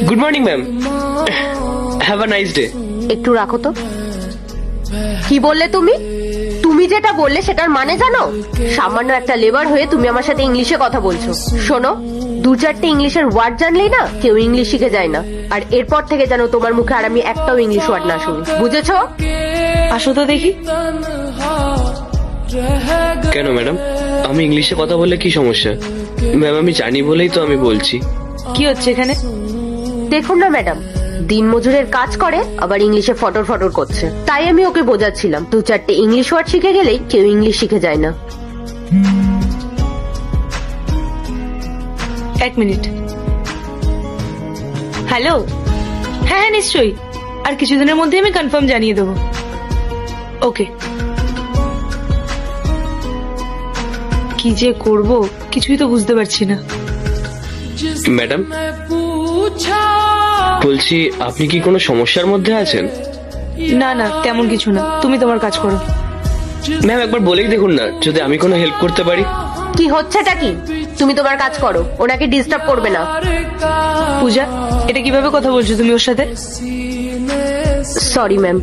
Good morning ma'am, have a nice day. একটু রাখো তো। কি বললে তুমি? তুমি যেটা বললে সেটার মানে জানো? সামান্য একটা লেবার হয়ে তুমি আমার সাথে ইংলিশে কথা বলছো। শোনো, দু চারটে ইংলিশের ওয়ার্ড জানলেই না কেউ ইংলিশ শিখে যায় না। আর এরপর থেকে যেন তোমার মুখে আর আমি একটাও ইংলিশ ওয়ার্ড না শুনি, বুঝেছো? আসো তো দেখি। কেন ম্যাডাম, আমি ইংলিশে কথা বললে কি সমস্যা? ম্যাম আমি জানি বলেই তো আমি বলছি। কি হচ্ছে এখানে? দেখুন না ম্যাডাম, দিন মজুরের কাজ করে আবার ইংলিশে ফটর ফটর করছে। তাই আমি ওকে বোঝাচ্ছিলাম দু চারটে ইংলিশ ওয়ার্ড শিখে গেলেই কেউ ইংলিশ শিখে যায় না। এক মিনিট। হ্যালো। হ্যাঁ হ্যাঁ নিশ্চয়ই, আর কিছুদিনের মধ্যে আমি কনফার্ম জানিয়ে দেবো। ওকে। কি যে করব কিছুই তো বুঝতে পারছি না। ম্যাডাম বলছি, আপনি কি কোনো সমস্যার মধ্যে আছেন? না না, তেমন কিছু না, তুমি তোমার কাজ করো। ম্যাম একবার বলেই দেখুন না, যদি আমি কোনো হেল্প করতে পারি। কি হচ্ছেটা কি? তুমি তোমার কাজ করো, ওনাকে ডিস্টার্ব করবে না। পূজা, এটা কিভাবে কথা বলছো তুমি ওর সাথে? Sorry ma'am.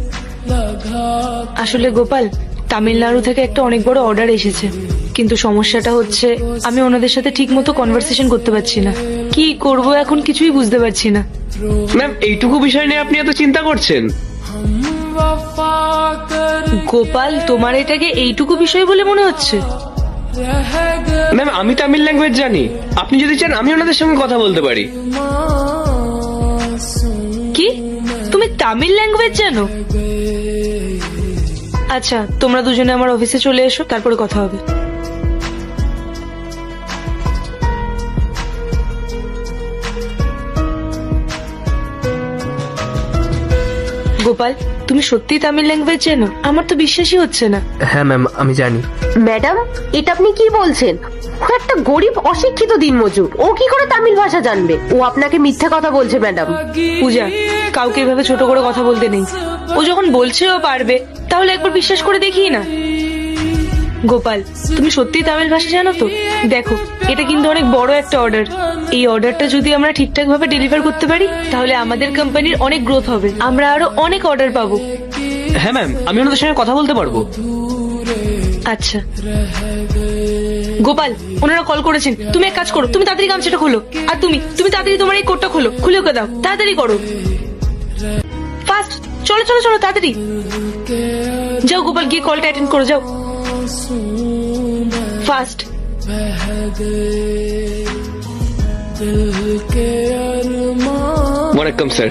আসলে গোপাল, তামিলনাড়ু থেকে একটা অনেক বড় অর্ডার এসেছে, কিন্তু সমস্যাটা হচ্ছে আমি ওনাদের সাথে ঠিক মতো কনভারসেশন করতে পারছি না। কি করব এখন কিছুই বুঝতে পারছি না। ম্যাম এইটুকু বিষয় নিয়ে আপনি এত চিন্তা করছেন? গোপাল, তোমার এটাকে এইটুকু বিষয় বলে মনে হচ্ছে? ম্যাম আমি তামিল ল্যাঙ্গুয়েজ জানি, আপনি যদি চান আমি ওনাদের সঙ্গে কথা বলতে পারি। কি, তুমি তামিল ল্যাঙ্গুয়েজ জানো? আচ্ছা, তোমরা দুজনে আমার অফিসে চলে এসো, তারপরে কথা হবে। গোপাল, তুমি সত্যি তামিল ল্যাঙ্গুয়েজ জানো? আমার তো বিশ্বাসই হচ্ছে না। হ্যাঁ ম্যাম আমি জানি। ম্যাডাম, এটা আপনি কি বলছেন? ও একটা গরিব অশিক্ষিত দিনমজুর, ও কি করে তামিল ভাষা জানবে? ও আপনাকে মিথ্যে কথা বলছে ম্যাডাম। পূজা, কাউকে এভাবে ছোট করে কথা বলতে নেই। ও যখন বলছে ও পারবে, তাহলে একবার বিশ্বাস করে দেখি না। গোপাল, তুমি সত্যি তামিল ভাষা জানো তো? দেখো, এটা কিন্তু অনেক বড় একটা অর্ডার। এই অর্ডারটা যদি আমরা ঠিকঠাক ভাবে ডেলিভার করতে পারি, তাহলে আমাদের কোম্পানির অনেক গ্রোথ হবে, আমরা আরো অনেক অর্ডার পাবো। হ্যাঁ ম্যাম, আমি ওনাদের সঙ্গে কথা বলতে পারবো। আচ্ছা গোপাল, ওনারা কল করেছেন, তুমি এক কাজ করো, তুমি তাড়াতাড়ি গামছাটা খোলো। আর তুমি তাড়াতাড়ি তোমার এই কোটটা খোলো, খুলে ওকে দাও, তাড়াতাড়ি করো, ফাস্ট। চলো চলো চলো, তাড়াতাড়ি যাও গোপাল, গিয়ে কলটা অ্যাটেন্ড করো, যাও ফাস্ট। ওয়ালাইকুম স্যার।